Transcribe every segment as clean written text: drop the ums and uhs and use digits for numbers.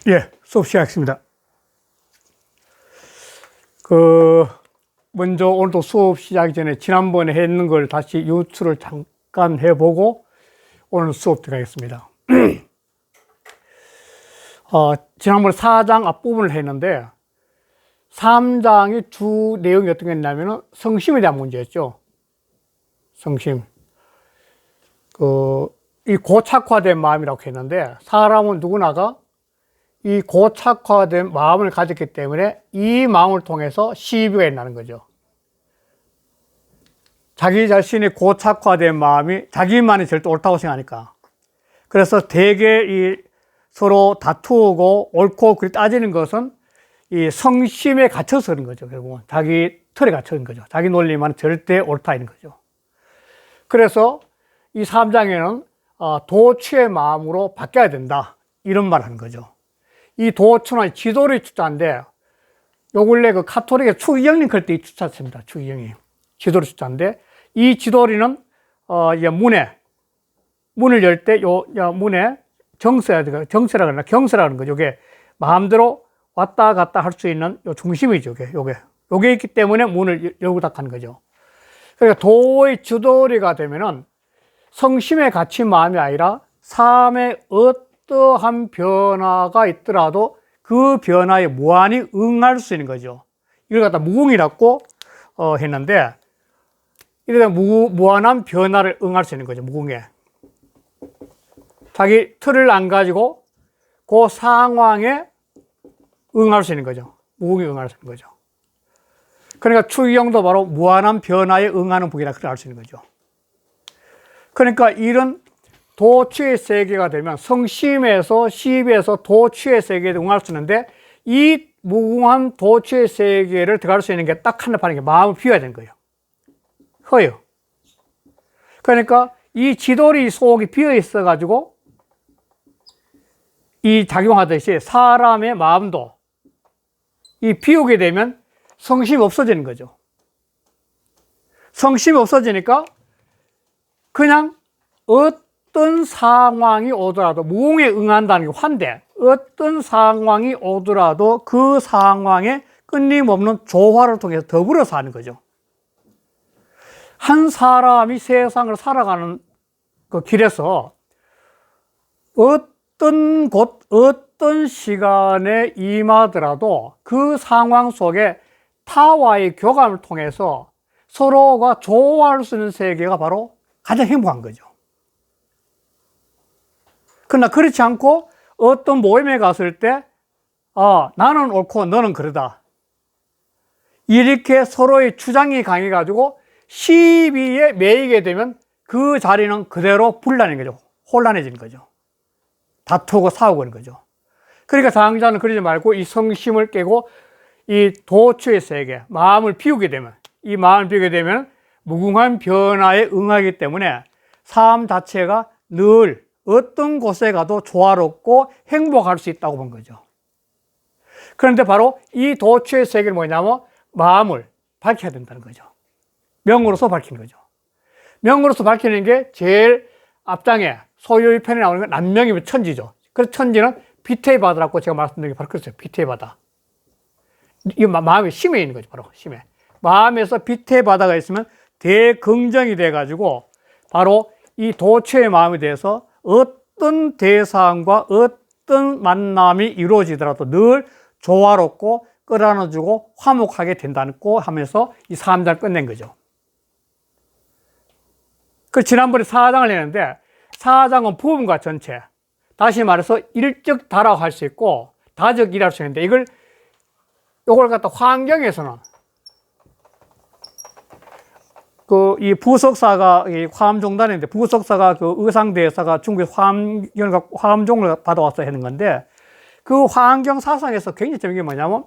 예, 수업 시작했습니다. 먼저 오늘도 수업 시작하기 전에 지난번에 했는 걸 다시 유추를 잠깐 해보고 오늘 수업 들어가겠습니다. 지난번에 4장 앞부분을 했는데 3장의 주 내용이 어떤 게 있냐면은 성심에 대한 문제였죠. 성심. 이 고착화된 마음이라고 했는데 사람은 누구나가 이 고착화된 마음을 가졌기 때문에 이 마음을 통해서 시비가 일어나는 거죠. 자기 자신이 고착화된 마음이 자기만이 절대 옳다고 생각하니까. 그래서 대개 이 서로 다투고 옳고 그리 따지는 것은 이 성심에 갇혀서 그런 거죠. 결국은 자기 틀에 갇혀 있는 거죠. 자기 논리만 절대 옳다 이런 거죠. 그래서 이 3장에는 도취의 마음으로 바뀌어야 된다 이런 말을 하는 거죠. 이 도추는 지도리 추자인데 요 근래 그 카톨릭의 추기경님 그럴 때 이 추자 씁니다. 추기경님 지도리 추자인데 이 지도리는 이제 문을 열 때 문에 정세라 그러나 경세라 그러는 거죠. 요게 마음대로 왔다 갔다 할 수 있는 요 중심이죠. 요게 있기 때문에 문을 열고 닫는 거죠. 그러니까 도의 지도리가 되면은 성심에 갇힌 마음이 아니라 삶의 어떠한 변화가 있더라도 그 변화에 무한히 응할 수 있는 거죠. 이걸 갖다 무궁이라고 했는데 이러다 무한한 변화를 응할 수 있는 거죠. 무궁에. 자기 틀을 안 가지고 그 상황에 응할 수 있는 거죠. 무궁에 응할 수 있는 거죠. 그러니까 추기경도 바로 무한한 변화에 응하는 북이라 그렇게 알 수 있는 거죠. 그러니까 이런 도취의 세계가 되면 성심에서 시비에서 도취의 세계에 응할 수 있는데 이 무궁한 도취의 세계를 들어갈 수 있는 게 딱 하나 파는 게 마음을 비워야 되는 거예요. 허요. 그러니까 이 지도리 속이 비어 있어 가지고 이 작용하듯이 사람의 마음도 이 비우게 되면 성심이 없어지는 거죠. 성심이 없어지니까 그냥 어떤 상황이 오더라도 무궁에 응한다는 게 환대. 어떤 상황이 오더라도 그 상황에 끊임없는 조화를 통해서 더불어 사는 거죠. 한 사람이 세상을 살아가는 그 길에서 어떤 곳, 어떤 시간에 임하더라도 그 상황 속에 타와의 교감을 통해서 서로가 조화할 수 있는 세계가 바로 가장 행복한 거죠. 그러나 그렇지 않고 어떤 모임에 갔을 때 나는 옳고 너는 그러다. 이렇게 서로의 주장이 강해가지고 시비에 매이게 되면 그 자리는 그대로 분란인 거죠. 혼란해지는 거죠. 다투고 싸우고 그런 거죠. 그러니까 장자는 그러지 말고 이 성심을 깨고 이 도취의 세계, 마음을 비우게 되면 이 마음을 비우게 되면 무궁한 변화에 응하기 때문에 삶 자체가 늘 어떤 곳에 가도 조화롭고 행복할 수 있다고 본 거죠. 그런데 바로 이 도취의 세계는 뭐냐면 마음을 밝혀야 된다는 거죠. 명으로서 밝히는 거죠. 명으로서 밝히는 게 제일 앞장에 소유의 편에 나오는 건 남명이면 천지죠. 그래서 천지는 빛의 바다라고 제가 말씀드린 게 바로 그렇죠. 빛의 바다. 이 마음의 심에 있는 거죠. 바로 심에. 마음에서 빛의 바다가 있으면 대긍정이 돼가지고 바로 이 도취의 마음에 대해서 어떤 대상과 어떤 만남이 이루어지더라도 늘 조화롭고 끌어안아주고 화목하게 된다고 하면서 이 3장을 끝낸 거죠. 그 지난번에 4장을 했는데 4장은 부분과 전체, 다시 말해서 일적 다라고 할 수 있고 다적이라고 할 수 있는데 이걸 갖다 환경에서는 이 부석사가 화엄종단인데 부석사가 그 의상대사가 중국의 화엄종을 받아와서 하는 건데 그 환경 사상에서 굉장히 재밌는 게 뭐냐면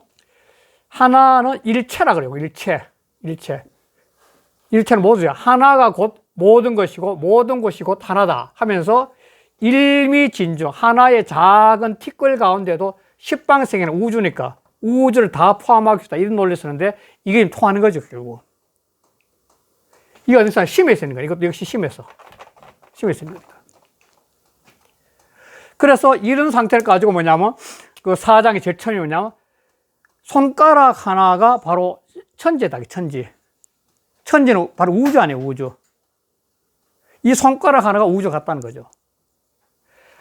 하나는 일체라 그래요. 일체는 뭐죠? 하나가 곧 모든 것이고 모든 것이 곧 하나다 하면서 일미진주 하나의 작은 티끌 가운데도 십방생에는 우주니까 우주를 다 포함하고 싶다 이런 논리를 쓰는데 이게 통하는 거죠. 결국 이게 어디서 심에서 있는 거예요. 이것도 역시 심에서 있는 거니까. 그래서 이런 상태를 가지고 뭐냐면 그 사장이 제일 처음이 뭐냐면 손가락 하나가 바로 천지다. 천지. 천지는 바로 우주 아니에요. 우주. 이 손가락 하나가 우주 같다는 거죠.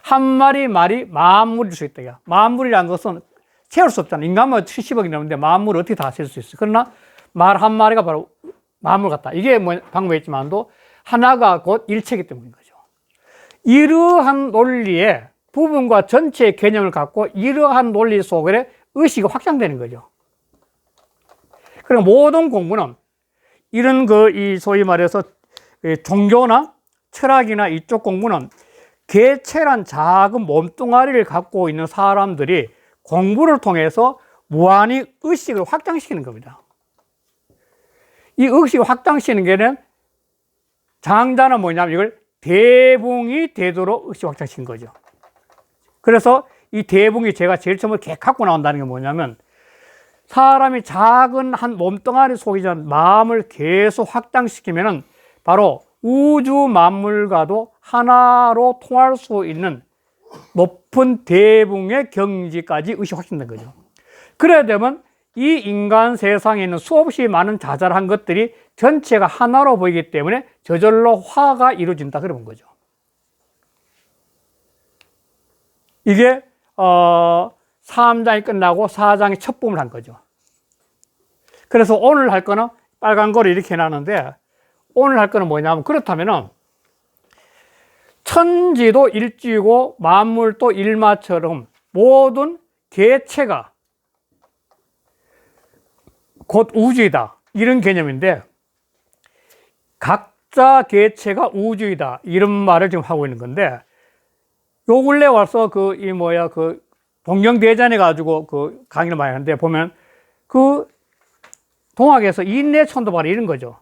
한 마리 말이 만물일 수 있다. 만물이라는 것은 채울 수 없잖아. 인간만 70억이 넘는데 만물을 어떻게 다 셀 수 있어. 그러나 말 한 마리가 바로 만물 같다. 이게 뭐 방법이 있지만도 하나가 곧 일체이기 때문인 거죠. 이러한 논리에 부분과 전체의 개념을 갖고 이러한 논리 속에 의식이 확장되는 거죠. 그리고 모든 공부는 이런 이 소위 말해서 종교나 철학이나 이쪽 공부는 개체란 작은 몸뚱아리를 갖고 있는 사람들이 공부를 통해서 무한히 의식을 확장시키는 겁니다. 이 의식을 확장시키는 게는 장자는 뭐냐면 이걸 대붕이 되도록 의식 확장시킨 거죠. 그래서 이 대붕이 제가 제일 처음에 갖고 나온다는 게 뭐냐면 사람이 작은 한 몸뚱아리 속이던 마음을 계속 확장시키면은 바로 우주 만물과도 하나로 통할 수 있는 높은 대붕의 경지까지 의식 확장된 거죠. 그래야 되면 이 인간 세상에 있는 수없이 많은 자잘한 것들이 전체가 하나로 보이기 때문에 저절로 화가 이루어진다 그런 거죠. 이게 3장이 끝나고 4장의 첫 부분을 한 거죠. 그래서 오늘 할 거는 빨간 거를 이렇게 해놨는데 오늘 할 거는 뭐냐면 그렇다면은 천지도 일지고 만물도 일마처럼 모든 개체가 곧 우주이다 이런 개념인데 각자 개체가 우주이다 이런 말을 지금 하고 있는 건데 요 근래 와서 동경대전해 가지고 강의를 많이 하는데 보면 동학에서 인내천도발이 이런 거죠.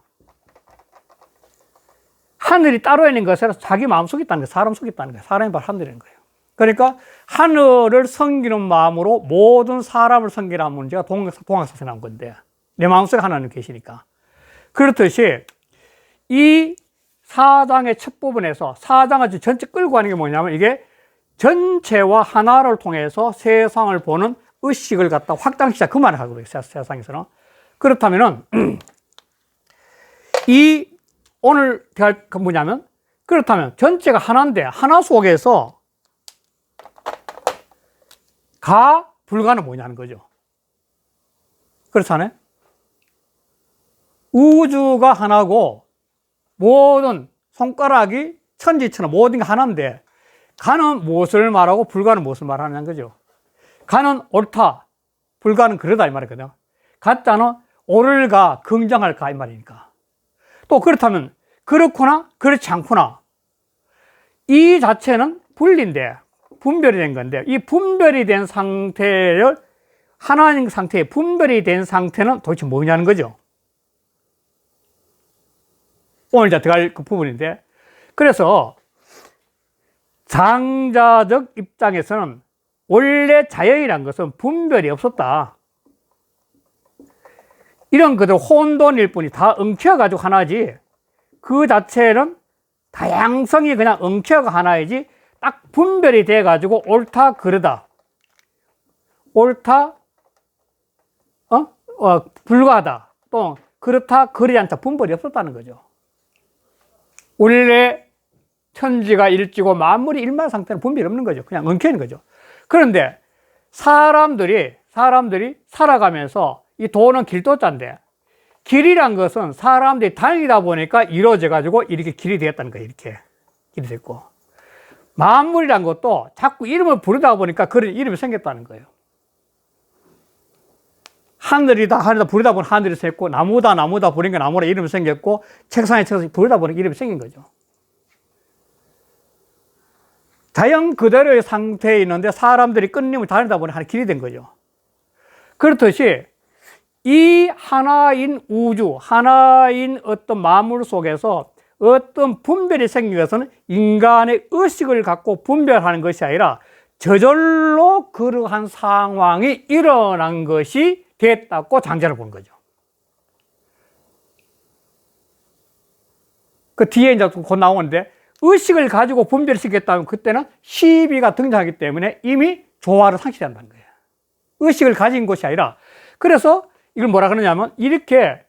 하늘이 따로 있는 것은 자기 마음 속에 있다는 거예요. 사람 속에 있다는 거예요. 사람이 바로 하늘인 거예요. 그러니까 하늘을 섬기는 마음으로 모든 사람을 섬기라는 문제가 동학에서 나온 건데 내 마음속에 하나님 계시니까. 그렇듯이 이 4장의 첫 부분에서 4장을 전체 끌고 가는 게 뭐냐면 이게 전체와 하나를 통해서 세상을 보는 의식을 갖다 확장시키자 그 말을 하고 있어요. 세상에서는. 그렇다면은 오늘 대할 건 뭐냐면 그렇다면 전체가 하나인데 하나 속에서 불가는 뭐냐는 거죠. 그렇잖아요. 우주가 하나고 모든 손가락이 천지처럼 모든 게 하나인데 가는 무엇을 말하고 불가는 무엇을 말하는 거죠. 가는 옳다, 불가는 그러다 이 말이거든요. 가짜는 옳을 가, 긍정할 가 이 말이니까. 또 그렇다면 그렇구나, 그렇지 않구나. 이 자체는 분리인데 분별이 된 건데 이 분별이 된 상태를 하나님 상태에 분별이 된 상태는 도대체 뭐냐는 거죠. 오늘 이제 들어갈 그 부분인데 그래서 장자적 입장에서는 원래 자연이란 것은 분별이 없었다. 이런 것들 혼돈일 뿐이 다 엉켜가지고 하나지 그 자체는 다양성이 그냥 엉켜가 하나이지 딱 분별이 돼가지고 옳다 그르다 옳다 불가하다 또 그렇다 그러지 않다 분별이 없었다는 거죠. 원래 천지가 일지고 만물이 일만 상태는 분별이 없는 거죠. 그냥 엉켜 있는 거죠. 그런데 사람들이 살아가면서 이 도는 길도자인데 길이란 것은 사람들이 다니다 보니까 이루어져 가지고 이렇게 길이 되었다는 거예요. 이렇게 길이 됐고 만물이란 것도 자꾸 이름을 부르다 보니까 그런 이름이 생겼다는 거예요. 하늘이다 부르다 보니 하늘이 생겼고 나무다 부르니까 나무라 이름이 생겼고 책상에 부르다 보니 이름이 생긴 거죠. 자연 그대로의 상태에 있는데 사람들이 끊임을 다니다 보니 하나 길이 된 거죠. 그렇듯이 이 하나인 우주, 하나인 어떤 만물 속에서 어떤 분별이 생기기 위해서는 인간의 의식을 갖고 분별하는 것이 아니라 저절로 그러한 상황이 일어난 것이 됐다고 장자를 보는 거죠. 그 뒤에 이제 곧 나오는데 의식을 가지고 분별시켰다면 그때는 시비가 등장하기 때문에 이미 조화를 상실한다는 거예요. 의식을 가진 것이 아니라, 그래서 이걸 뭐라 그러냐면, 이렇게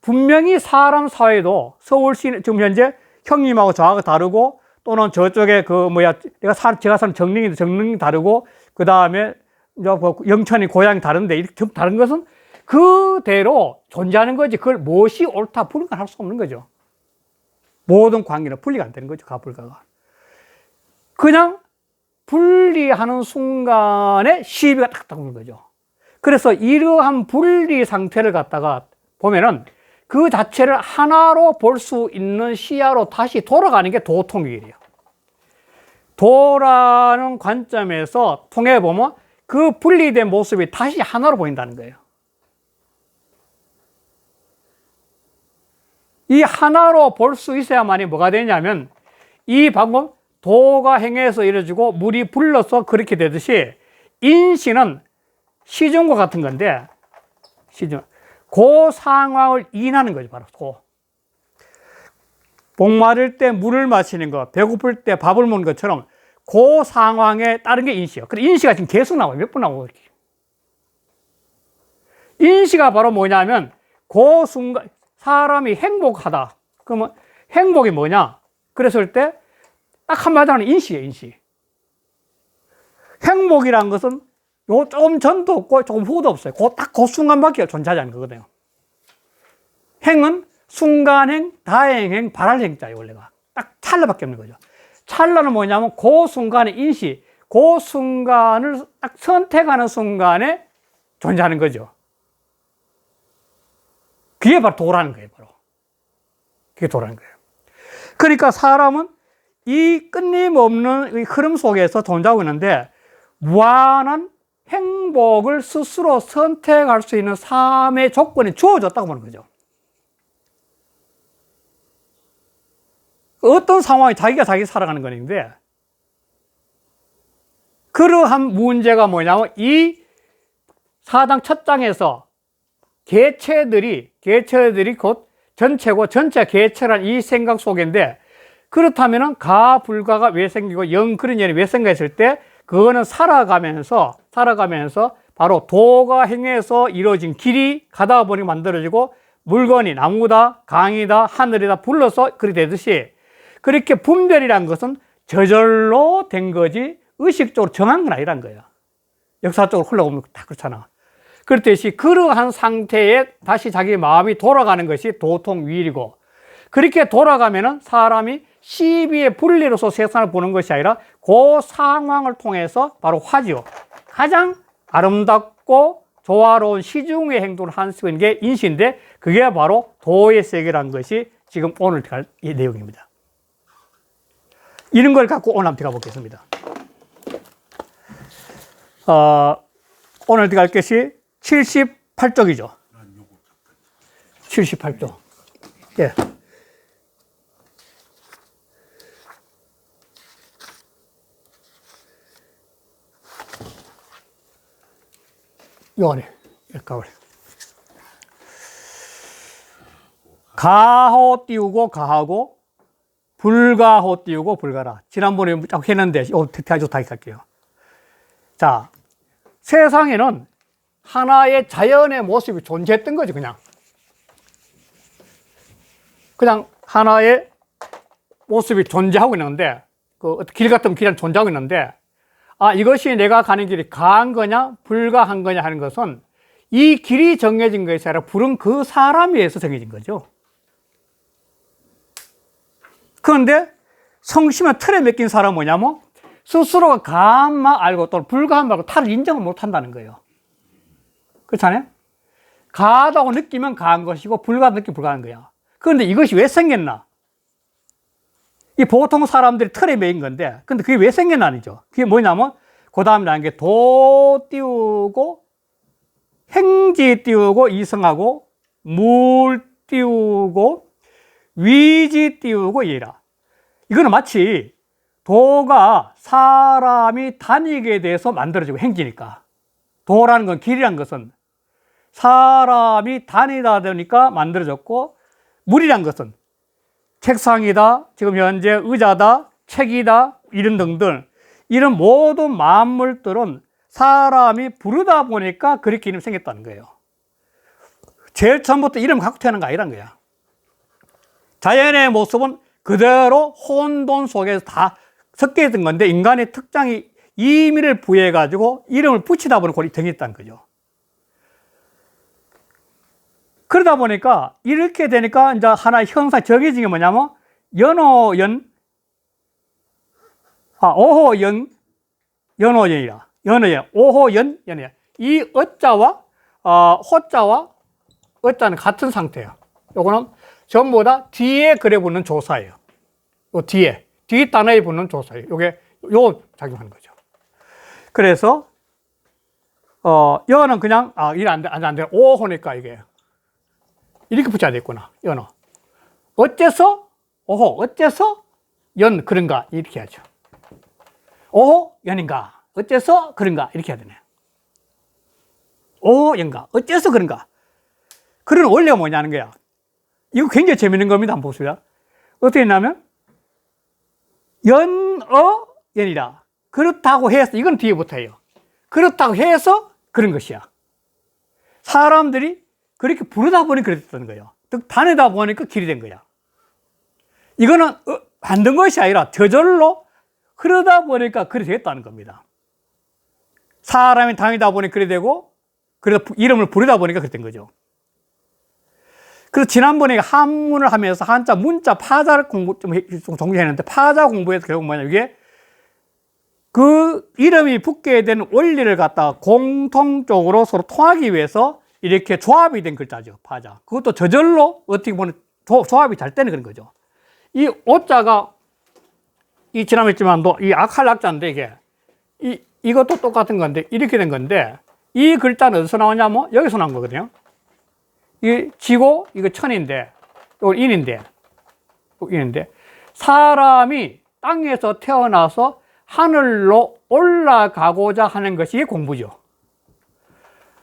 분명히 사람 사회도 서울시 지금 현재 형님하고 저하고 다르고, 또는 저쪽에 제가 사는 정릉이 다르고, 그 다음에 영천이 고향이 다른데, 이렇게 다른 것은 그대로 존재하는 거지. 그걸 무엇이 옳다, 불가 할 수 없는 거죠. 모든 관계는 분리가 안 되는 거죠. 가불가가. 그냥 분리하는 순간에 시비가 탁탁 오는 거죠. 그래서 이러한 분리 상태를 갖다가 보면은 그 자체를 하나로 볼 수 있는 시야로 다시 돌아가는 게 도통이에요. 도라는 관점에서 통해 보면 그 분리된 모습이 다시 하나로 보인다는 거예요. 이 하나로 볼 수 있어야만이 뭐가 되냐면, 이 방금 도가 행해서 이루어지고 물이 불러서 그렇게 되듯이, 인시는 시중과 같은 건데, 그 상황을 인하는 거죠. 바로 목마를 때 물을 마시는 것, 배고플 때 밥을 먹는 것처럼 그 상황에 따른 게 인시예요. 그래, 인시가 지금 계속 나와요. 몇 번 나오고 이렇게. 인시가 바로 뭐냐면, 그 순간 사람이 행복하다. 그러면 행복이 뭐냐? 그랬을 때 딱 한마디로 하는 인시예요, 인시. 행복이란 것은 조금 전도 없고 조금 후도 없어요. 딱 그 순간밖에 존재하지 않는 거거든요. 행은 순간행, 다행행, 발할행자예요, 원래가. 딱 찰나밖에 없는 거죠. 찰나는 뭐냐면 그 순간의 인시, 그 순간을 딱 선택하는 순간에 존재하는 거죠. 그게 바로 도라는 거예요, 바로. 그게 도라는 거예요. 그러니까 사람은 이 끊임없는 이 흐름 속에서 존재하고 있는데, 무한한 행복을 스스로 선택할 수 있는 삶의 조건이 주어졌다고 보는 거죠. 어떤 상황에 자기가 살아가는 건데, 그러한 문제가 뭐냐면, 이 사당 첫 장에서 개체들이 곧 전체고, 전체 개체란 이 생각 속인데, 그렇다면은 가불가가 왜 생기고 그런 년이 왜 생겼을 때, 그거는 살아가면서 바로 도가 행해서 이루어진 길이 가다 보니 만들어지고, 물건이 나무다, 강이다, 하늘이다 불러서 그리 되듯이, 그렇게 분별이란 것은 저절로 된 거지 의식적으로 정한 건 아니란 거예요. 역사적으로 흘러오면 다 그렇잖아. 그렇듯이 그러한 상태에 다시 자기 마음이 돌아가는 것이 도통위일이고, 그렇게 돌아가면은 사람이 시비의 분리로서 세상을 보는 것이 아니라 그 상황을 통해서 바로 화지요. 가장 아름답고 조화로운 시중의 행동을 할 수 있는 게 인시인데, 그게 바로 도의 세계라는 것이 지금 오늘 갈 이 내용입니다. 이런 걸 갖고 오늘 한번 가보겠습니다. 오늘 갈 것이 78쪽이죠. 78쪽. 예. 요 안에, 가을. 가호 띄우고 가하고, 불가호 띄우고 불가라. 지난번에 쫙 했는데, 아주 다시 할게요. 자, 세상에는 하나의 자연의 모습이 존재했던 거지, 그냥. 그냥 하나의 모습이 존재하고 있는데, 길 같은 길은 존재하고 있는데, 이것이 내가 가는 길이 가한 거냐, 불가한 거냐 하는 것은 이 길이 정해진 것이 아니라 부른 그 사람에 의해서 정해진 거죠. 그런데 성심한 틀에 맡긴 사람은 뭐냐면 스스로가 가한만 알고 또 불가한 말고 타를 인정을 못 한다는 거예요. 그렇잖아요? 가하다고 느끼면 가한 것이고 불가하다고 느끼면 불가한 거야. 그런데 이것이 왜 생겼나? 이 보통 사람들이 틀에 매인 건데, 근데 그게 왜 생겼나 아니죠? 그게 뭐냐면, 그 다음에 나온 게 도 띄우고, 행지 띄우고, 이성하고, 물 띄우고, 위지 띄우고, 이라. 이거는 마치 도가 사람이 다니게 돼서 만들어지고 행지니까. 도라는 건 길이란 것은 사람이 다니다 보니까 만들어졌고, 물이란 것은 책상이다, 지금 현재 의자다, 책이다, 이런 등등, 이런 모든 만물들은 사람이 부르다 보니까 그렇게 이름이 생겼다는 거예요. 제일 처음부터 이름 갖고 태어난 거 아니란 거야. 자연의 모습은 그대로 혼돈 속에서 다 섞여 있던 건데 인간의 특장이 의미를 부여해가지고 이름을 붙이다 보니 그걸 정했다는 거죠. 그러다 보니까 이렇게 되니까 이제 하나의 형사 정해진 게 뭐냐면 연호연이라. 연호연, 오호연, 연호연. 이 어자와 호자와 어자는 같은 상태예요. 요거는 전부 다 뒤에 글에 붙는 조사예요. 요 뒤에, 뒤 단어에 붙는 조사예요. 요게 요 작용하는 거죠. 그래서 연은 그냥 이게 안 돼. 오호니까 이게 이렇게 붙여야 되겠구나. 연어. 어째서 오호, 어째서 연 그런가 이렇게 하죠. 오호 연인가, 어째서 그런가 이렇게 해야 되네. 오호 연가, 어째서 그런가. 그런 원리가 뭐냐는 거야. 이거 굉장히 재밌는 겁니다. 한번 보세요. 어떻게 했냐면 연어 연이라. 그렇다고 해서 이건 뒤에부터 해요. 그렇다고 해서 그런 것이야. 사람들이 그렇게 부르다 보니 그랬다는 거예요. 즉 다니다 보니까 길이 된 거야. 이거는 만든 것이 아니라 저절로 흐르다 보니까 그리 됐다는 겁니다. 사람이 다니다 보니 그리 되고, 그래서 이름을 부르다 보니까 그랬던 거죠. 그래서 지난번에 한문을 하면서 한자, 문자, 파자를 좀 정리했는데, 파자 공부에서 결국 뭐냐, 이게 그 이름이 붙게 된 원리를 갖다가 공통적으로 서로 통하기 위해서 이렇게 조합이 된 글자죠, 파자. 그것도 저절로 어떻게 보면 조합이 잘 되는 그런 거죠. 이 오자가 이 지난번에 했지만도 이 악할 악자인데 이것도 똑같은 건데 이렇게 된 건데 이 글자는 어디서 나오냐면 여기서 나온 거거든요. 이 지고 이거 천인데 이거 인인데 사람이 땅에서 태어나서 하늘로 올라가고자 하는 것이 공부죠.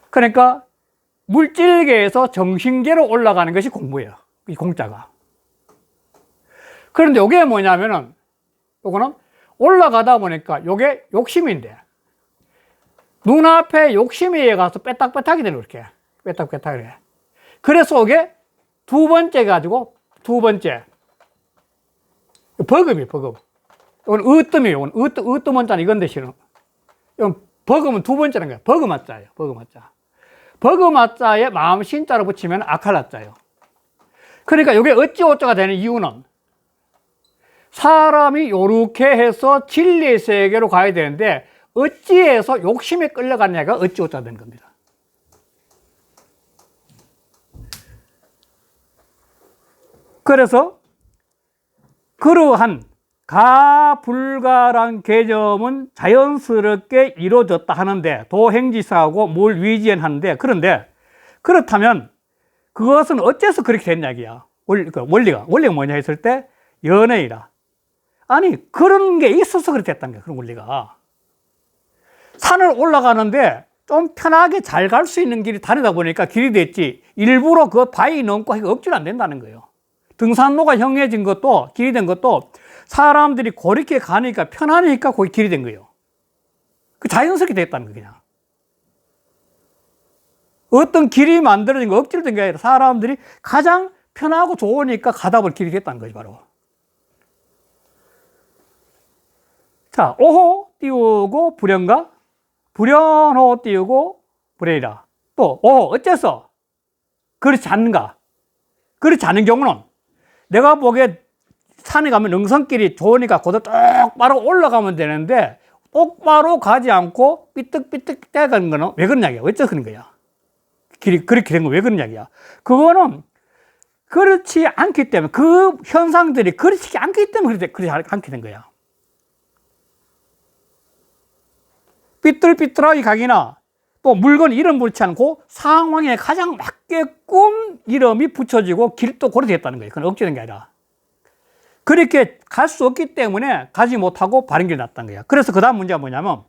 그러니까 물질계에서 정신계로 올라가는 것이 공부예요. 이 공자가. 그런데 이게 뭐냐면은 요거는 올라가다 보니까 요게 욕심인데 눈앞에 욕심에 의해 가서 빼딱빼딱이 되는 이렇게 빼딱빼딱이 돼. 그래서 이게 두 번째 가지고 두 번째 버금이에요. 버금. 이건 으뜸이에요. 이건 으뜸 원자는 이건 대신은 이건 버금은 두 번째는 거예요. 버금아자예요. 버금아자. 버금아자에 마음 신자로 붙이면 악할아자예요. 그러니까 이게 어찌 어쩌가 되는 이유는 사람이 요렇게 해서 진리의 세계로 가야 되는데 어찌해서 욕심에 끌려가느냐가 어찌 어쩌가 되는 겁니다. 그래서 그러한 가불가란 개념은 자연스럽게 이루어졌다 하는데 도행지사하고 뭘 위지연하는데 그런데 그렇다면 그것은 어째서 그렇게 된 이야기야. 원리가 뭐냐 했을 때 연애이라. 아니 그런 게 있어서 그렇게 됐다는 거야. 그런 원리가. 산을 올라가는데 좀 편하게 잘 갈 수 있는 길이 다니다 보니까 길이 됐지 일부러 그 바위 넘고 하기가 억지로 안 된다는 거예요. 등산로가 형해진 것도 길이 된 것도 사람들이 그렇게 가니까 편하니까 거기 길이 된 거예요. 그 자연스럽게 됐다는 거예요. 그냥. 어떤 길이 만들어진 거 억지로 된 게 아니라 사람들이 가장 편하고 좋으니까 가다 보니 길이 됐다는 거지 바로. 자, 오호 띄우고 불연가, 불연호 띄우고 불연이라. 또 오호 어째서 그렇지 않는가? 그렇지 않은 경우는 내가 보기에 산에 가면 능선길이 좋으니까 거기서 똑바로 올라가면 되는데 똑바로 가지 않고 삐뚤삐뚤 떼가는 거는 왜 그런 이야기야? 어째서 그런 거야? 길이 그렇게 된 거 왜 그런 이야기야? 그거는 그렇지 않기 때문에 그 현상들이 그렇지 않기 때문에 그렇지 않게 된 거야. 삐뚤삐뚤하게 가기나 또 물건 이름 붙지 않고 상황에 가장 맞게끔 이름이 붙여지고 길도 그렇게 됐다는 거예요. 그건 억지된 게 아니라. 그렇게 갈 수 없기 때문에 가지 못하고 바른 길이 났다는 거야. 그래서 그 다음 문제가 뭐냐면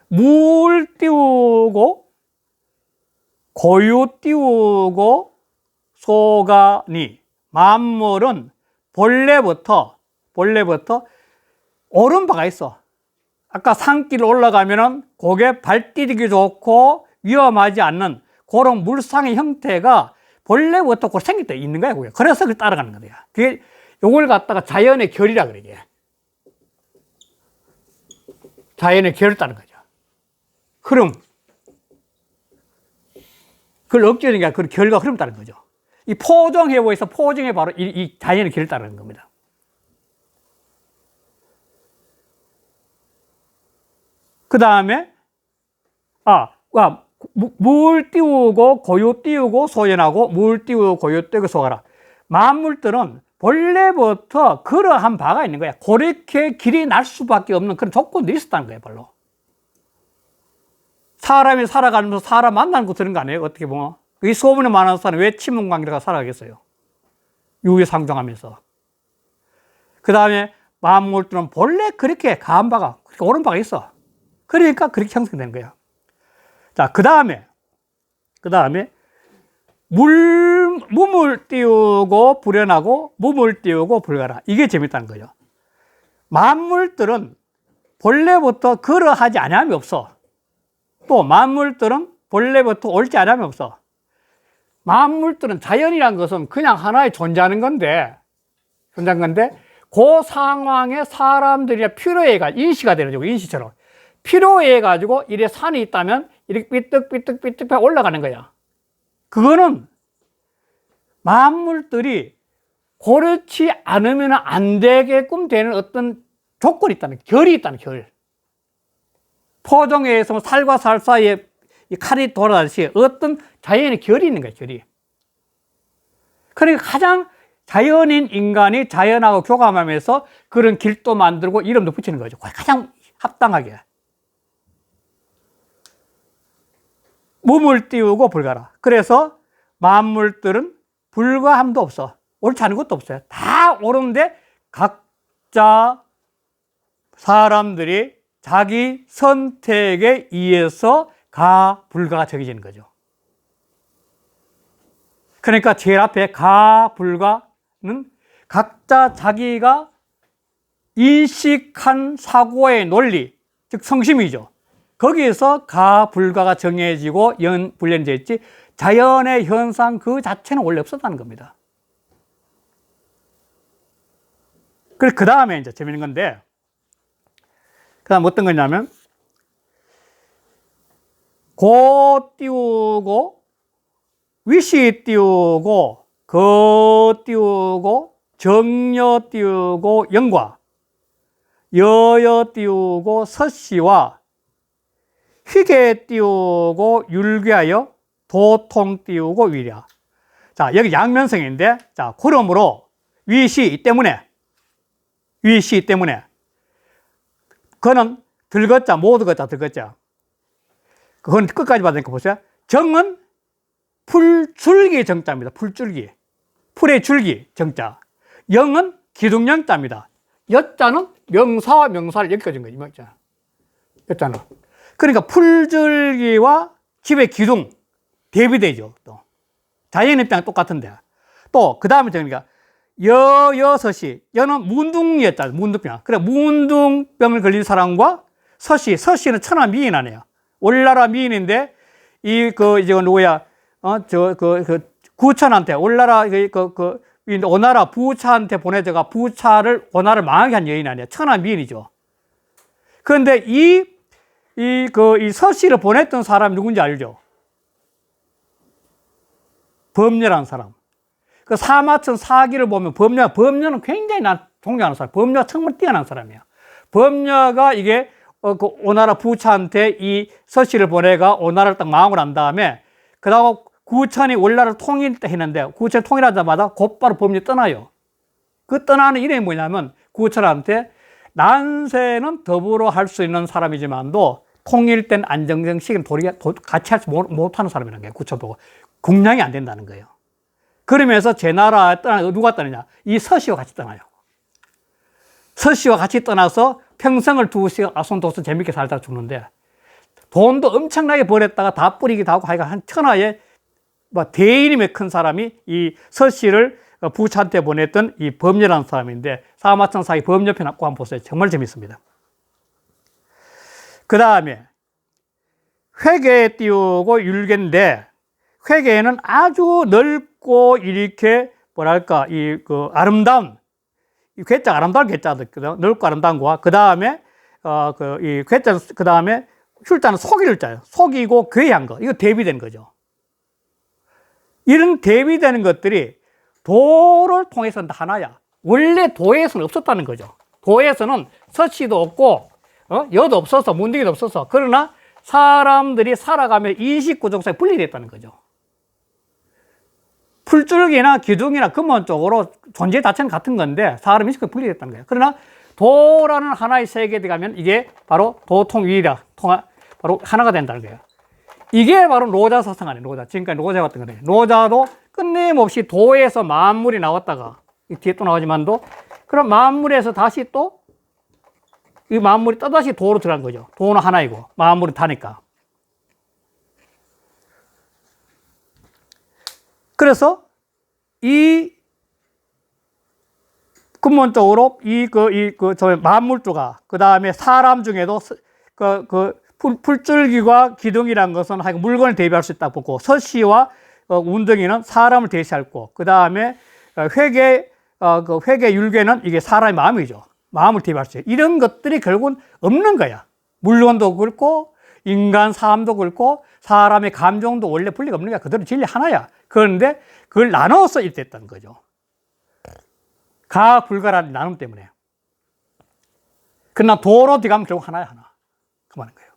물 띄우고 고유 띄우고 소가니 만물은 본래부터 옳은 바가 있어. 아까 산길 올라가면은 고개 발 디디기 좋고 위험하지 않는 그런 물상의 형태가 본래부터 그 생길 때 있는 거야, 그게. 그래서 그걸 따라가는 거야. 그게 요걸 갖다가 자연의 결이라 그러지. 자연의 결을 따르는 거죠. 흐름. 그걸 억제하는 게 아니라 그 결과 흐름 따르는 거죠. 이 포정해보에서 포정해 바로 이 자연의 결을 따르는 겁니다. 그 다음에, 물 띄우고 고요 띄우고 소연하고 물 띄우고 고요 띄우고 소하라. 만물들은 본래부터 그러한 바가 있는 거야. 그렇게 길이 날 수밖에 없는 그런 조건들이 있었다는 거예요, 별로. 사람이 살아가면서 사람 만나는 거 들은 거 아니에요? 어떻게 보면. 이 소문이 많은 사람이 왜 친문관계가 살아가겠어요? 유유상종하면서. 그 다음에 만물들은 본래 그렇게 가한 바가, 그렇게 옳은 바가 있어. 그러니까 그렇게 형성되는 거야. 자, 그 다음에 무물 띄우고 불연하고 무물 띄우고 불가라. 이게 재밌다는 거죠. 만물들은 본래부터 그러하지 않음이 없어. 또 만물들은 본래부터 옳지 않음이 없어. 만물들은 자연이란 것은 그냥 하나의 존재하는 건데 그 상황에 사람들이 필요해가 인시가 되는 거죠. 인시처럼. 필요해가지고 이래 산이 있다면 이렇게 삐뚤삐뚤 올라가는 거야. 그거는 만물들이 그렇지 않으면 안 되게끔 되는 어떤 조건이 있다는, 결이 있다는, 결. 포정에 의해서 살과 살 사이에 이 칼이 돌아가듯이 어떤 자연의 결이 있는 거예요, 결이. 그러니까 가장 자연인 인간이 자연하고 교감하면서 그런 길도 만들고 이름도 붙이는 거죠. 가장 합당하게. 무물 띄우고 불가라. 그래서 만물들은 불가함도 없어. 옳지 않은 것도 없어요. 다 옳은데 각자 사람들이 자기 선택에 의해서 가불가가 정해지는 거죠. 그러니까 제일 앞에 가불가는 각자 자기가 인식한 사고의 논리, 즉 성심이죠. 거기에서 가불가가 정해지고 분련되어 있지 자연의 현상 그 자체는 원래 없었다는 겁니다. 그래서 그 다음에 이제 재밌는 건데, 그 다음 어떤 거냐면, 고 띄우고, 위시 띄우고, 거 띄우고, 정여 띄우고, 영과, 여여 띄우고, 서시와, 휘게 띄우고, 율괴하여, 도통 띄우고, 위랴. 자, 여기 양면성인데, 자, 그러므로, 위시 때문에, 그는 들것자, 모두 것자, 들것자. 그건 끝까지 받으니까 보세요. 정은 풀줄기 정자입니다. 풀줄기. 풀의 줄기 정자. 영은 기둥영자입니다. 여자는 명사와 명사를 엮어준 거죠. 여자는. 그러니까 풀줄기와 집의 기둥 대비되죠. 또 자연의 입장은 똑같은데. 또 그 다음에 그러니까 여서시. 여는 문둥이었잖아. 문둥병. 그래, 문둥병을 걸린 사람과 서시는 천하 미인 아니에요. 올나라 미인인데, 이제 누구야, 구천한테, 올나라, 오나라 부차한테 보내져가 부차를, 오나라를 망하게 한 여인 아니에요. 천하 미인이죠. 그런데 이 서시를 보냈던 사람이 누군지 알죠? 범녀라는 사람. 그 사마천 사기를 보면 범녀는 굉장히 난 존경하는 사람. 범녀가 정말 뛰어난 사람이에요. 범녀가 이게 그 오나라 부차한테 이 서씨를 보내가 오나라를 딱 망하고 난 다음에 그다음 구천이 원나라를 통일했는데 구천이 통일하자마자 곧바로 범녀 떠나요. 그 떠나는 이름이 뭐냐면 구천한테 난세는 더불어 할 수 있는 사람이지만도 통일된 안정적 시기는 같이 하지 못하는 사람이라는 거예요. 구천 보고 국량이 안 된다는 거예요. 그러면서 제 나라에 누가 떠나냐? 이 서씨와 같이 떠나요. 서씨와 같이 떠나서 평생을 두시고 아손도손 재밌게 살다 죽는데 돈도 엄청나게 벌었다가 다 뿌리기도 하고 하여간 한 천하의 대인임의 큰 사람이 이 서씨를 부차한테 보냈던 이 범녀라는 사람인데 사마천 사기 범녀편 한번 보세요. 정말 재밌습니다. 그 다음에 회계에 띄우고 율계인데, 회계에는 아주 넓고 이렇게 뭐랄까 그 아름다운 이 괴짜 아름다운 괴짜도 있거든. 넓고 아름다운 거와 그 다음에 이 괴짜 그 다음에 흉자는 속이를 짜요. 속이고 괴한 거 이거 대비되는 거죠. 이런 대비되는 것들이 도를 통해서는 하나야. 원래 도에서는 없었다는 거죠. 도에서는 서치도 없고 여도 없어서 문둥이도 없어서 그러나 사람들이 살아가며 인식구조상에 분리됐다는 거죠. 풀줄기나 기둥이나 근본적으로 존재 자체는 같은 건데 사람 인식이 분리됐다는 거예요. 그러나 도라는 하나의 세계에 들어가면 이게 바로 도통위이다. 바로 하나가 된다는 거예요. 이게 바로 노자 사상 아니에요. 노자. 지금까지 노자 같은 거예요. 노자도 끊임없이 도에서 만물이 나왔다가 뒤에 또 나오지만도 그럼 만물에서 다시 또 이 만물이 또다시 도로 들어간 거죠. 도는 하나이고 만물이 다니까. 그래서 이 근본적으로 저 만물주가 그 다음에 사람 중에도 풀줄기와 기둥이라는 것은 물건을 대비할 수 있다고 보고 서시와 운동이는 사람을 대시하고 그 다음에 회계 율계는 이게 사람의 마음이죠. 마음을 대비할 수 있어요. 이런 것들이 결국은 없는 거야. 물건도 그렇고 인간 삶도 그렇고 사람의 감정도 원래 분리가 없는 거야. 그대로 진리 하나야. 그런데 그걸 나눠서 일됐다는 거죠. 가불가라는 나눔 때문에. 그러나 도로 들어가면 결국 하나야, 하나. 그만한 거예요.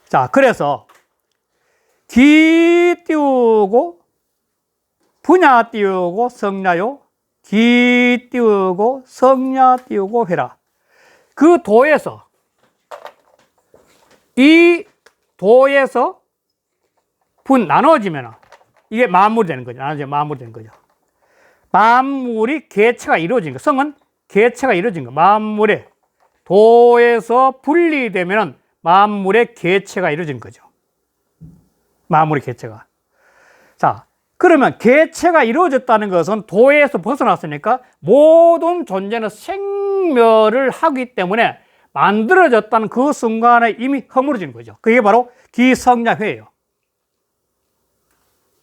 자, 그래서 기 띄우고 분야 띄우고 성야요. 기 띄우고 성야 띄우고 회라. 그 도에서 이 도에서 나눠지면 이게 만물이 되는 거죠. 나눠지면 만물이 되는 거죠. 만물이 개체가 이루어진 거. 성은 개체가 이루어진 거. 만물의 도에서 분리되면 만물의 개체가 이루어진 거죠. 만물의 개체가. 자, 그러면 개체가 이루어졌다는 것은 도에서 벗어났으니까 모든 존재는 생멸을 하기 때문에 만들어졌다는 그 순간에 이미 허물어지는 거죠. 그게 바로 기성야회예요.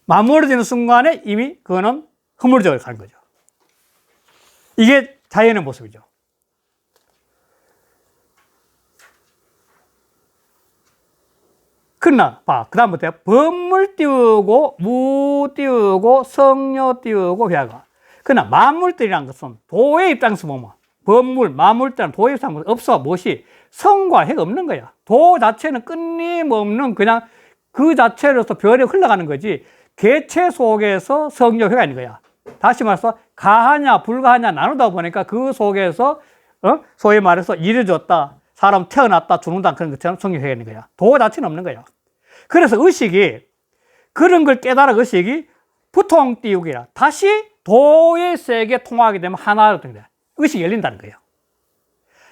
만물어지는 순간에 이미 그거는 허물어져 가는 거죠. 이게 자연의 모습이죠. 그러나 그 다음부터 법물 띄우고 무 띄우고 성녀 띄우고 회화가. 그러나 만물들이라는 것은 도의 입장에서 보면 법물, 만물들은 도의 입장에서 없어. 무엇이 성과 해가 없는 거야. 도 자체는 끊임없는 그냥 그 자체로서 별이 흘러가는 거지 개체 속에서 성녀회가 있는 거야. 다시 말해서 가하냐 불가하냐 나누다 보니까 그 속에서 소위 말해서 이루어졌다. 사람 태어났다 죽는다 그런 것처럼 성녀회가 있는 거야. 도 자체는 없는 거야. 그래서 의식이 그런 걸 깨달아 의식이 부통 띄우기라. 다시 도의 세계에 통하게 되면 하나로 됩니다. 의식이 열린다는 거예요.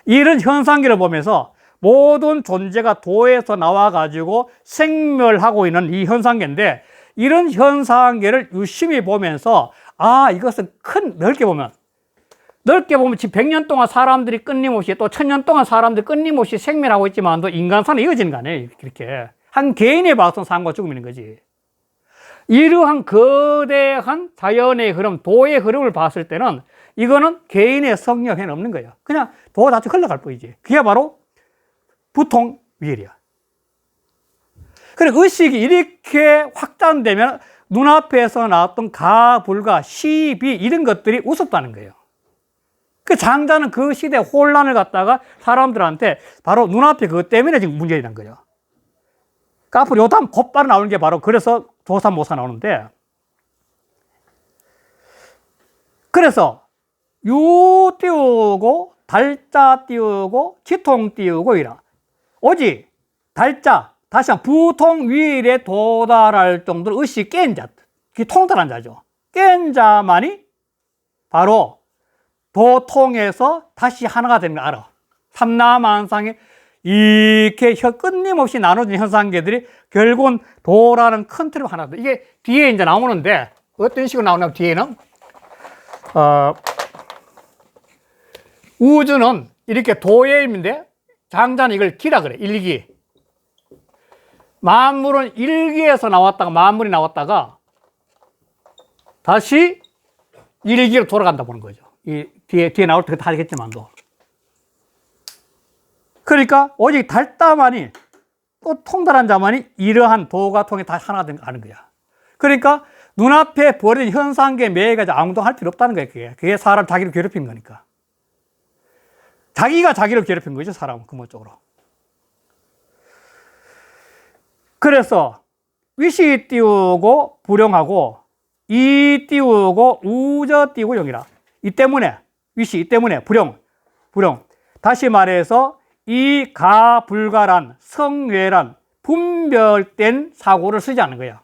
이런 현상계를 보면서 모든 존재가 도에서 나와가지고 생멸하고 있는 이 현상계인데 이런 현상계를 유심히 보면서 이것은 넓게 보면 지금 100년 동안 사람들이 끊임없이 또 1000년 동안 사람들이 끊임없이 생멸하고 있지만 또 인간사는 이어지는 거 아니에요. 이렇게. 한 개인의 봐서는 삶과 죽음인 거지. 이러한 거대한 자연의 흐름, 도의 흐름을 봤을 때는 이거는 개인의 성령에는 없는 거예요. 그냥 도 자체 흘러갈 뿐이지. 그게 바로 부통위일이야. 그래, 의식이 이렇게 확장되면 눈앞에서 나왔던 가, 불가, 시, 비 이런 것들이 우습다는 거예요. 그 장자는 그 시대의 혼란을 갖다가 사람들한테 바로 눈앞에 그것 때문에 지금 문제가 있는 거예요. 그러니까 앞으로 요담 곧바로 나오는 게 바로 그래서 조삼모사 나오는데 그래서 유 띄우고 달자 띄우고 지통 띄우고 이라 오직 달자 다시 한번 부통위일에 도달할 정도로 의식이 깬 자, 통달한 자죠. 깬 자만이 바로 도통에서 다시 하나가 되는 걸 알아. 삼라만상에 이렇게 끊임없이 나눠진 현상계들이 결국은 도라는 큰 틀로 하나. 이게 뒤에 이제 나오는데 어떤 식으로 나오냐면 뒤에는 우주는 이렇게 도의 힘인데 장자는 이걸 기라 그래. 일기. 만물은 일기에서 나왔다가 만물이 나왔다가 다시 일기로 돌아간다 보는 거죠. 이 뒤에 나올 때 다 하겠지만도. 그러니까 오직 달다만이 또 통달한 자만이 이러한 도가 통해 다 하나 되는 거야. 그러니까 눈앞에 벌어진 현상계에 매여가지고 아무도 할 필요 없다는 거예요. 그게 사람 자기를 괴롭힌 거니까. 자기가 자기를 괴롭힌 거죠, 사람은 근본적으로. 그래서 위시 띄우고 불용하고 이 띄우고 우저 띄우고 용이라. 이 때문에 위시, 이 때문에 불용. 다시 말해서 이 가불가란 성외란 분별된 사고를 쓰지 않는 거야.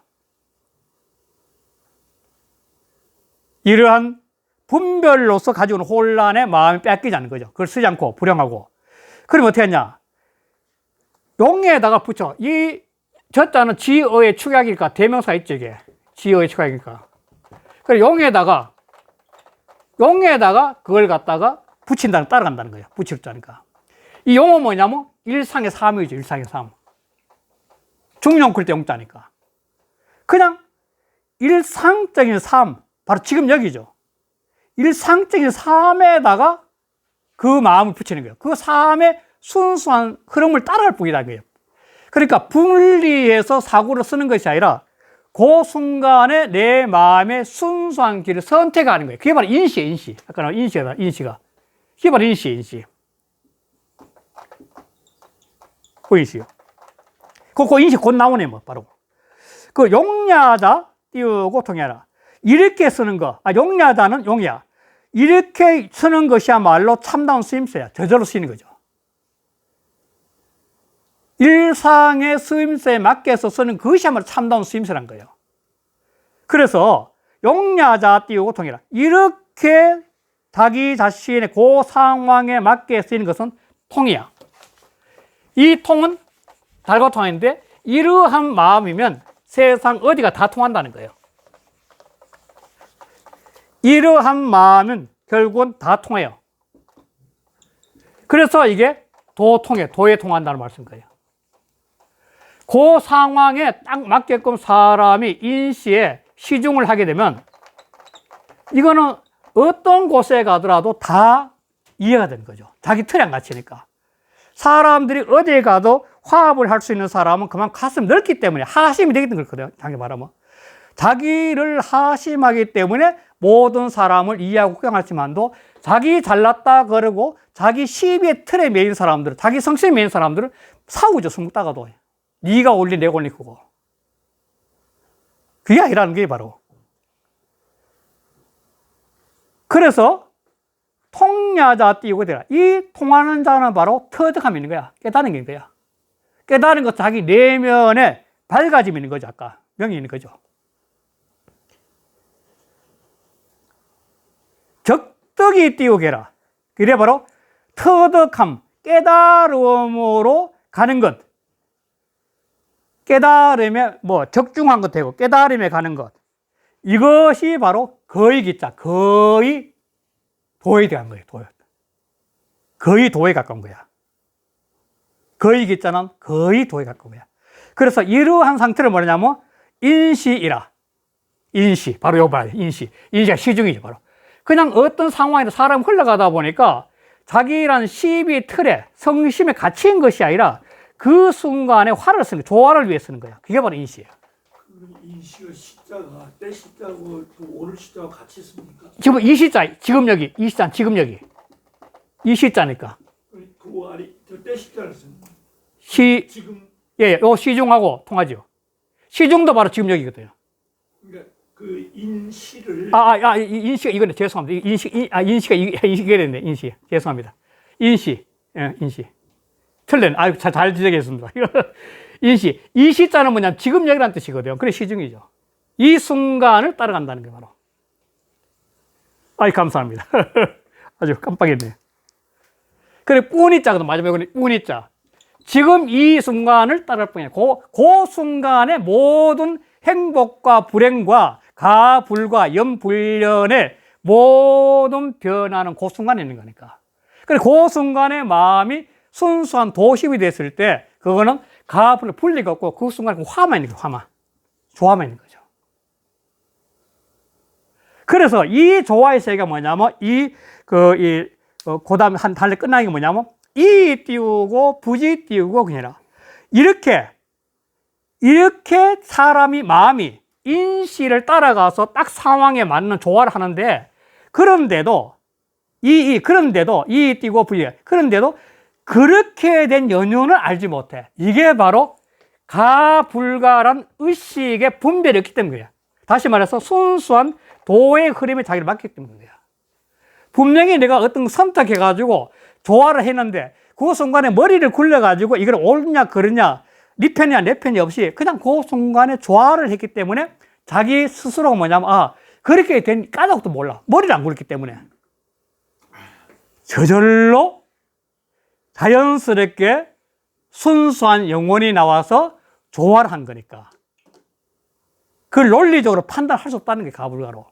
이러한 분별로서 가지고 있는 혼란에 마음이 뺏기지 않는 거죠. 그걸 쓰지 않고 불용하고. 그럼 어떻게 했냐? 용에다가 붙여. 이 저자는 지어의 축약일까? 대명사 있죠, 이게. 지어의 축약일까? 그래, 용에다가 그걸 갖다가 붙인다는, 따라간다는 거예요. 붙이자니까. 이 용은 뭐냐면 일상의 삶이죠, 일상의 삶. 중용 그럴 때 용자니까. 그냥 일상적인 삶, 바로 지금 여기죠. 일상적인 삶에다가 그 마음을 붙이는 거예요. 그 삶의 순수한 흐름을 따라갈 뿐이다, 거예요. 그러니까 분리해서 사고를 쓰는 것이 아니라 그 순간에 내 마음의 순수한 길을 선택하는 거예요. 그게 바로 인시예요, 인시. 아까 인시가. 그게 바로 인시예요, 인시. 그 인시요. 그 인시 곧 나오네, 뭐, 바로. 그 용야자 띄우고 통해라. 이렇게 쓰는 거, 용야자는 용야. 이렇게 쓰는 것이야말로 참다운 쓰임새야. 저절로 쓰이는 거죠. 일상의 쓰임새에 맞게서 쓰는 그것이야말로 참다운 쓰임새란 거예요. 그래서 용야자 띄우고 통해라. 이렇게 자기 자신의 그 상황에 맞게 쓰이는 것은 통이야. 이 통은 달과 통하는데 이러한 마음이면 세상 어디가 다 통한다는 거예요. 이러한 마음은 결국은 다 통해요. 그래서 이게 도에 통한다는 말씀인 거예요. 그 상황에 딱 맞게끔 사람이 인시에 시중을 하게 되면 이거는 어떤 곳에 가더라도 다 이해가 되는 거죠. 자기 틀에 안 갇히니까. 사람들이 어디에 가도 화합을 할 수 있는 사람은 그만 가슴이 넓기 때문에 하심이 되기 때문에 그렇거든요. 자기 말하면. 자기를 하심하기 때문에 모든 사람을 이해하고 구경하지만도 자기 잘났다 그러고 자기 시비의 틀에 매인 사람들, 자기 성실에 매인 사람들은 싸우죠. 술 먹다가도. 네가 올리 내가 올릴 거고. 그게 아니라는 게 바로. 그래서 통야자 띄우고 되라. 이 통하는 자는 바로 터득함이 있는 거야. 깨달은 게 있는 거야. 깨달은 것 자기 내면에 밝아짐이 있는 거죠. 아까 명이 있는 거죠. 적덕이 띄우게라. 그래 바로 터득함, 깨달음으로 가는 것. 깨달음에 적중한 것 되고 깨달음에 가는 것. 이것이 바로 거의 기자, 거의 도에 대한 거예요. 거의 도에 가까운 거야. 거의 기자는 거의 도에 가까운 거야. 그래서 이러한 상태를 뭐냐면 인시이라. 인시, 바로 요거 봐요. 인시가 시중이죠, 바로. 그냥 어떤 상황에서 사람 흘러가다 보니까 자기라는 시비 틀에 성심에 갇힌 것이 아니라 그 순간에 화를 쓰는 거예요. 조화를 위해 쓰는 거야. 그게 바로 인시예요. 인시가 시자가 때 시자고 또 오를 시자와 같이 씁니까? 지금 이 시자, 지금 여기, 이 시자, 지금 여기. 이 시자니까. 그 아래 때 시자를 쓰는 지금 예, 요 시중하고 통하죠. 시중도 바로 지금 여기거든요. 그러니까 그 인시를 인시가 이거네. 죄송합니다. 인시가 이게 됐네. 인시. 죄송합니다. 인시. 예, 인시. 틀렸네. 잘 지적했습니다. 인시. 이 시자는 뭐냐면 지금 여기라는 뜻이거든요. 그래 시중이죠. 이 순간을 따라간다는 게 바로. 감사합니다. 아주 깜빡했네요. 그래 뿌니자거든. 마지막에 뿌니자. 지금 이 순간을 따라갈 뿐이에요. 그 순간의 모든 행복과 불행과 가불과 연불련의 모든 변화는 그 순간에 있는 거니까. 그래 그 순간에 마음이 순수한 도심이 됐을 때 그거는 가불 분리가 없고 그 순간 화만 있는 거예요. 화만. 조화만 있는 거죠. 그래서 이 조화의 세계가 뭐냐면 그 다음에 한 달에 끝나는 게 뭐냐면 이 띄우고 부지 띄우고 그냥 이렇게 사람이 마음이 인시를 따라가서 딱 상황에 맞는 조화를 하는데 그런데도 그런데도 이 띄고 부지 그런데도 그렇게 된 연유는 알지 못해. 이게 바로 가불가란 의식의 분별이 없기 때문이에요. 다시 말해서 순수한 도의 흐름에 자기를 맡기 때문이에요. 분명히 내가 어떤 걸 선택해가지고 조화를 했는데 그 순간에 머리를 굴려가지고 이걸 옳냐 그러냐 네 편이야 내 편이 없이 그냥 그 순간에 조화를 했기 때문에 자기 스스로가 뭐냐면 그렇게 된 까닭도 몰라. 머리를 안 굴렸기 때문에 저절로 자연스럽게 순수한 영혼이 나와서 조화를 한 거니까 그걸 논리적으로 판단할 수 없다는 게 가불가로.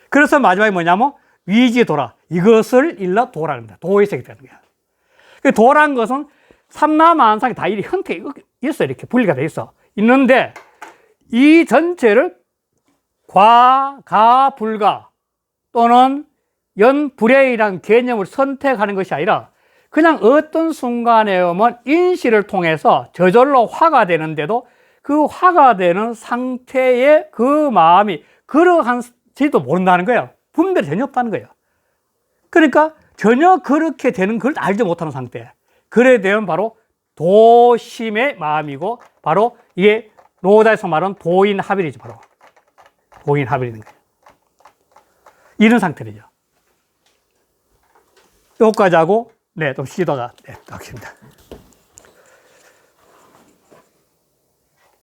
그래서 마지막에 뭐냐면 위지도라. 이것을 일러 도라는 겁니다. 도의 세계 되는 거야. 그 도라는 것은 삼라만상이 다 이 형태가 있어. 이렇게 분리가 돼 있어. 있는데 이 전체를 과, 가, 불가 또는 연, 불회이라는 개념을 선택하는 것이 아니라 그냥 어떤 순간에 오면 인시를 통해서 저절로 화가 되는데도 그 화가 되는 상태의 그 마음이 그러한지도 모른다는 거예요. 분별이 전혀 없다는 거예요. 그러니까 전혀 그렇게 되는 걸 알지 못하는 상태. 그래 되면 바로 도심의 마음이고 바로 이게 노자에서 말하는 도인합일이죠. 바로 도인합일인 거예요. 이런 상태죠. 여기까지 하고 좀 쉬다가 하겠습니다.